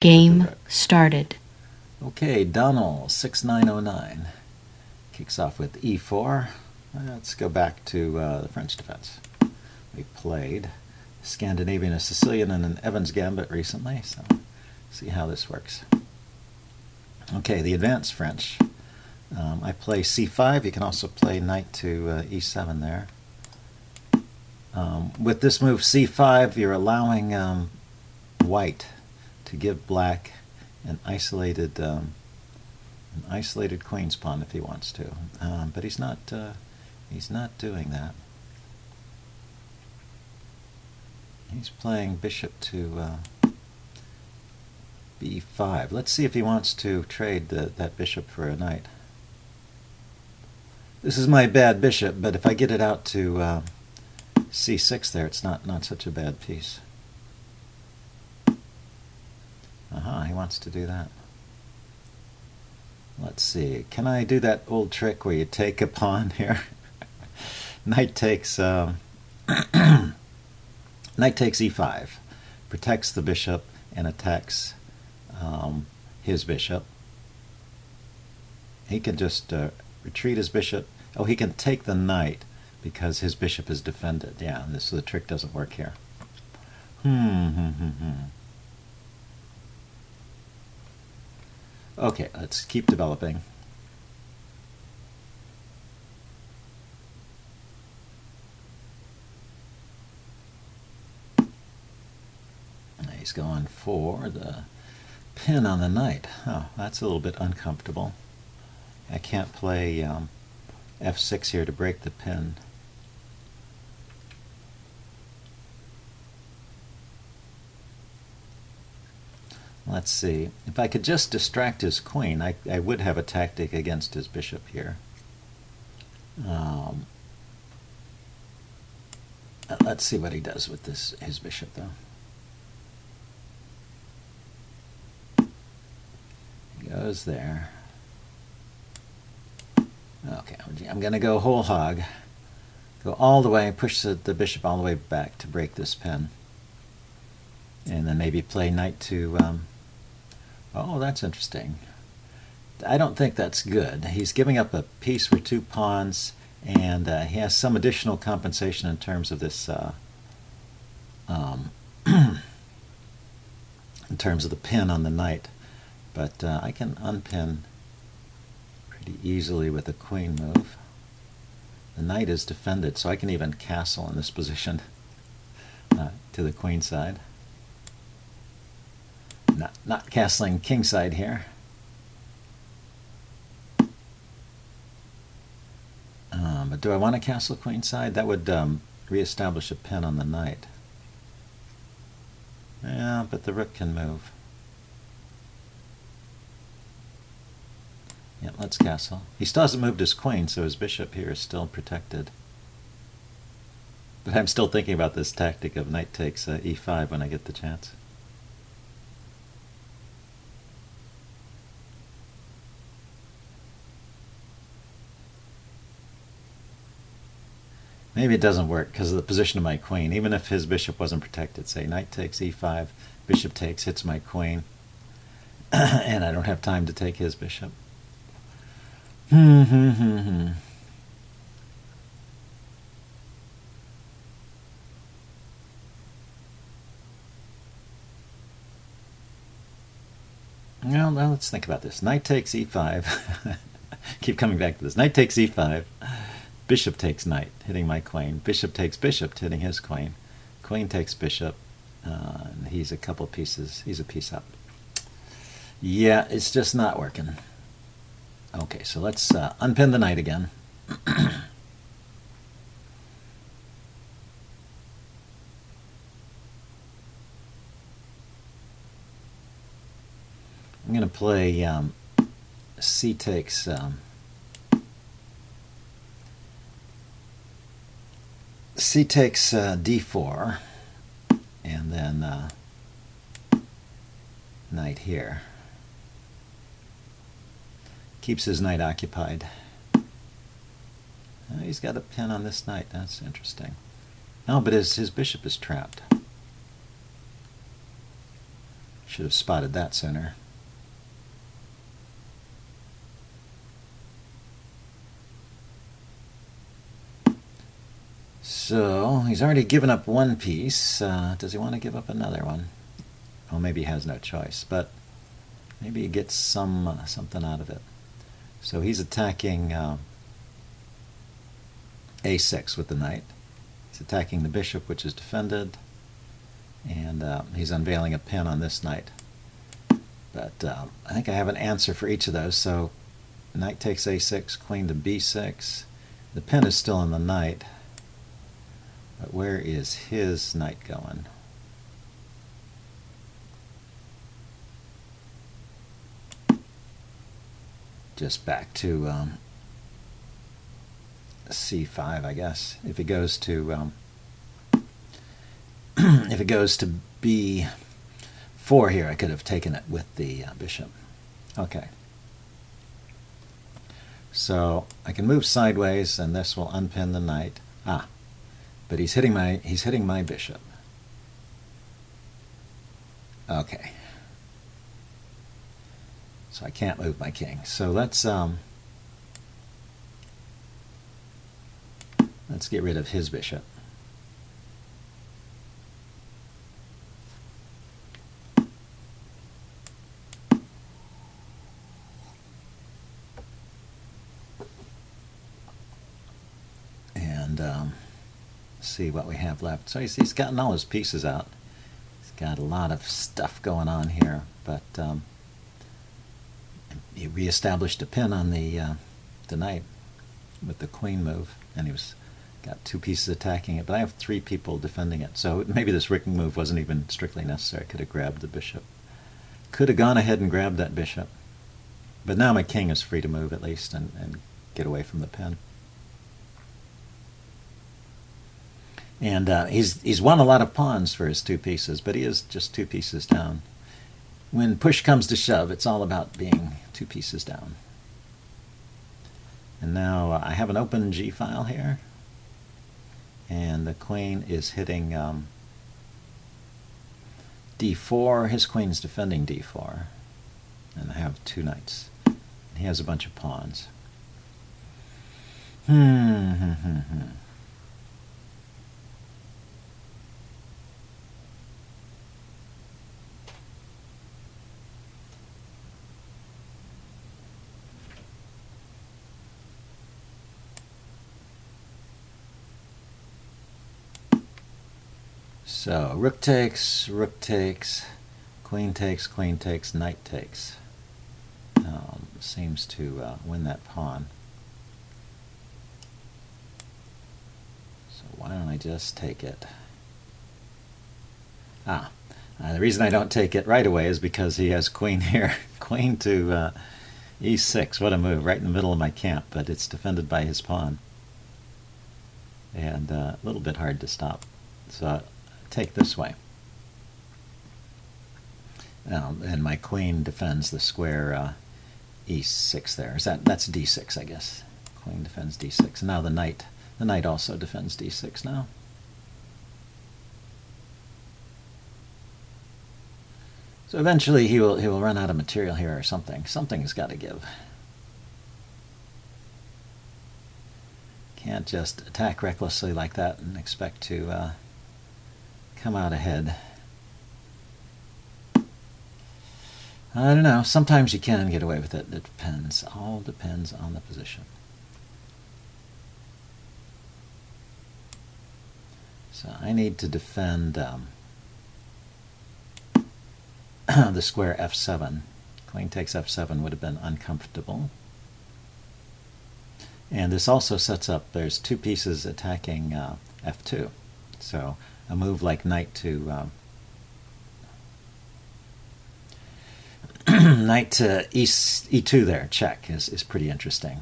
Game started. Okay, Donald, 6909. Kicks off with e4. Let's go back to the French defense. We played Scandinavian, a Sicilian, and an Evans Gambit recently, so see how this works. Okay, the advanced French. I play c5. You can also play knight to e7 there. With this move c5, you're allowing white to give black an isolated queen's pawn if he wants to, but he's not doing that. He's playing bishop to b5. Let's see if he wants to trade that bishop for a knight. This is my bad bishop, but if I get it out to c6 there, it's not such a bad piece. He wants to do that. Let's see. Can I do that old trick where you take a pawn here? Knight takes knight takes e5, protects the bishop and attacks his bishop. He can just retreat his bishop. Oh, he can take the knight because his bishop is defended. Yeah, so the trick doesn't work here. Okay, let's keep developing. He's going for the pin on the knight. Oh, that's a little bit uncomfortable. I can't play f6 here to break the pin. Let's see. If I could just distract his queen, I would have a tactic against his bishop here. Let's see what he does with his bishop, though. He goes there. Okay, I'm going to go whole hog. Go all the way, push the bishop all the way back to break this pin. And then maybe play knight to... oh, that's interesting. I don't think that's good. He's giving up a piece for 2 pawns, and he has some additional compensation in terms of this... in terms of the pin on the knight. But I can unpin pretty easily with a queen move. The knight is defended, so I can even castle in this position to the queen side. Not castling kingside here. But do I want to castle queenside? That would reestablish a pin on the knight. Yeah, but the rook can move. Yeah, let's castle. He still hasn't moved his queen, so his bishop here is still protected. But I'm still thinking about this tactic of knight takes e5 when I get the chance. Maybe it doesn't work because of the position of my queen. Even if his bishop wasn't protected, say knight takes e5, bishop takes, hits my queen, and I don't have time to take his bishop. Well, let's think about this. Knight takes e5. Keep coming back to this. Knight takes e5. Bishop takes knight, hitting my queen. Bishop takes bishop, hitting his queen. Queen takes bishop. And he's a couple pieces. He's a piece up. Yeah, it's just not working. Okay, so let's unpin the knight again. I'm going to play c takes d4, and then knight here. Keeps his knight occupied. He's got a pin on this knight. That's interesting. No, but his bishop is trapped. Should have spotted that sooner. So he's already given up one piece. Does he want to give up another one? Well, maybe he has no choice, but maybe he gets something out of it. So he's attacking a6 with the knight. He's attacking the bishop, which is defended, and he's unveiling a pin on this knight. But I think I have an answer for each of those. So knight takes a6, queen to b6. The pin is still on the knight, but where is his knight going? Just back to c5, I guess. If it goes to if it goes to b4 here, I could have taken it with the bishop. Okay. So I can move sideways, and this will unpin the knight. But he's hitting my bishop. Okay. So I can't move my king. So let's get rid of his bishop. And see what we have left. So he's gotten all his pieces out. He's got a lot of stuff going on here, but he reestablished a pin on the knight with the queen move, and he got two pieces attacking it, but I have three people defending it, so maybe this rigging move wasn't even strictly necessary. I could have grabbed the bishop. Could have gone ahead and grabbed that bishop, but now my king is free to move at least and get away from the pin. And he's won a lot of pawns for his two pieces, but he is just two pieces down. When push comes to shove, it's all about being two pieces down. And now I have an open G file here, and the queen is hitting d4. His queen's defending d4, and I have two knights. And he has a bunch of pawns. So rook takes, queen takes, knight takes. Seems to win that pawn. So why don't I just take it? The reason I don't take it right away is because he has queen here. Queen to e6. What a move, right in the middle of my camp, but it's defended by his pawn. And a little bit hard to stop. So take this way. And my queen defends the square e6 there. That's d6, I guess. Queen defends d6. And now the knight also defends d6 now. So eventually he will run out of material here or something. Something's got to give. Can't just attack recklessly like that and expect to come out ahead. I don't know. Sometimes you can get away with it. It depends. All depends on the position. So I need to defend the square f7. Queen takes f7 would have been uncomfortable. And this also sets up, there's two pieces attacking f2. So a move like knight to knight to e2 there, check, is pretty interesting.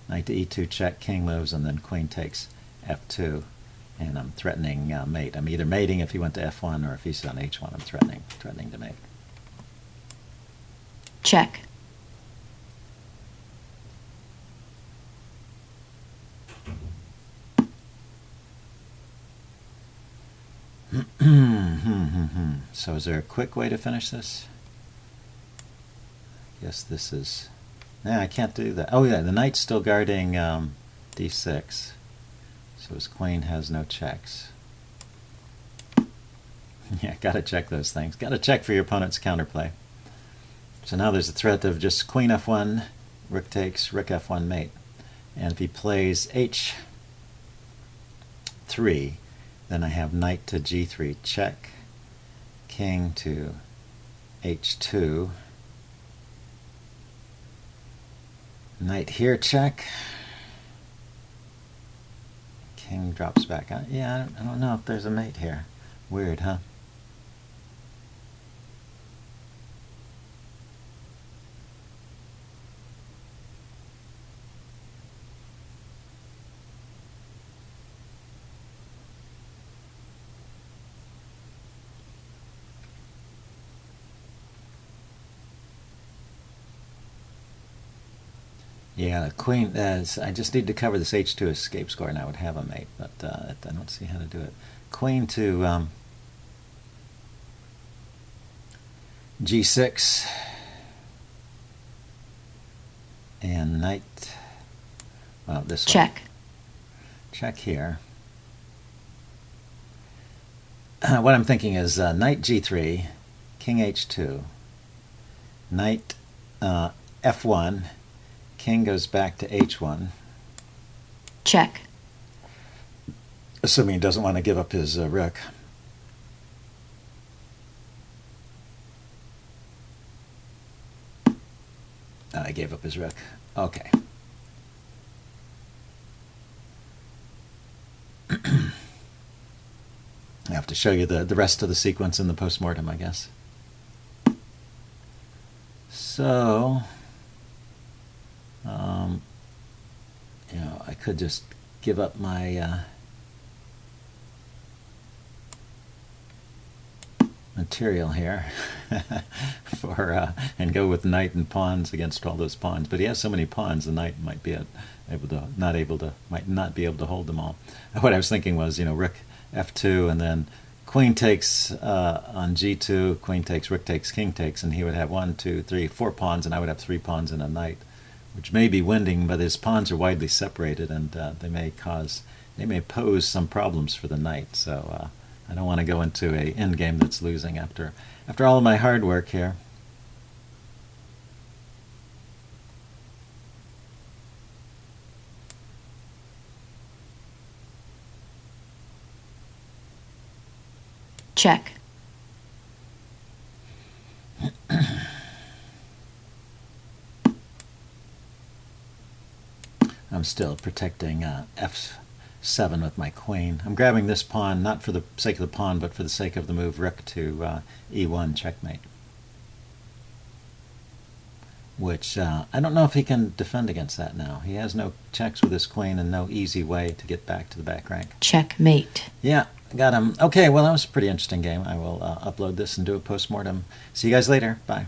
Knight to e2 check, king moves, and then queen takes f2. And I'm threatening mate. I'm either mating if he went to f1, or if he's on h1, I'm threatening to mate. Check. So is there a quick way to finish this? guess this is... Yeah, I can't do that. Oh yeah, the knight's still guarding d6. So his queen has no checks. Yeah, gotta check those things. Gotta check for your opponent's counterplay. So now there's a threat of just queen f1, rook takes, rook f1 mate. And if he plays h3, then I have knight to g3 check, king to h2, knight here check, king drops back. Yeah, I don't know if there's a mate here. Weird, huh? Yeah, the queen, I just need to cover this h2 escape score and I would have a mate, but I don't see how to do it. Queen to g6 and knight, well, this check way. Check here. What I'm thinking is knight g3, king h2, knight f1, king goes back to h1. Check. Assuming he doesn't want to give up his rook. I gave up his rook. Okay. I have to show you the rest of the sequence in the postmortem, I guess. So, you know, I could just give up my material here for and go with knight and pawns against all those pawns. But he has so many pawns, the knight might be might not be able to hold them all. What I was thinking was, you know, rook f2 and then queen takes on g2, queen takes, rook takes, king takes, and he would have 1, 2, 3, 4 pawns, and I would have 3 pawns and a knight, which may be winding, but his pawns are widely separated, and they may pose some problems for the knight. So I don't want to go into a endgame that's losing after all of my hard work here. Check. I'm still protecting f7 with my queen. I'm grabbing this pawn, not for the sake of the pawn, but for the sake of the move rook to e1 checkmate. Which, I don't know if he can defend against that now. He has no checks with his queen and no easy way to get back to the back rank. Checkmate. Yeah, got him. Okay, well, that was a pretty interesting game. I will upload this and do a post-mortem. See you guys later. Bye.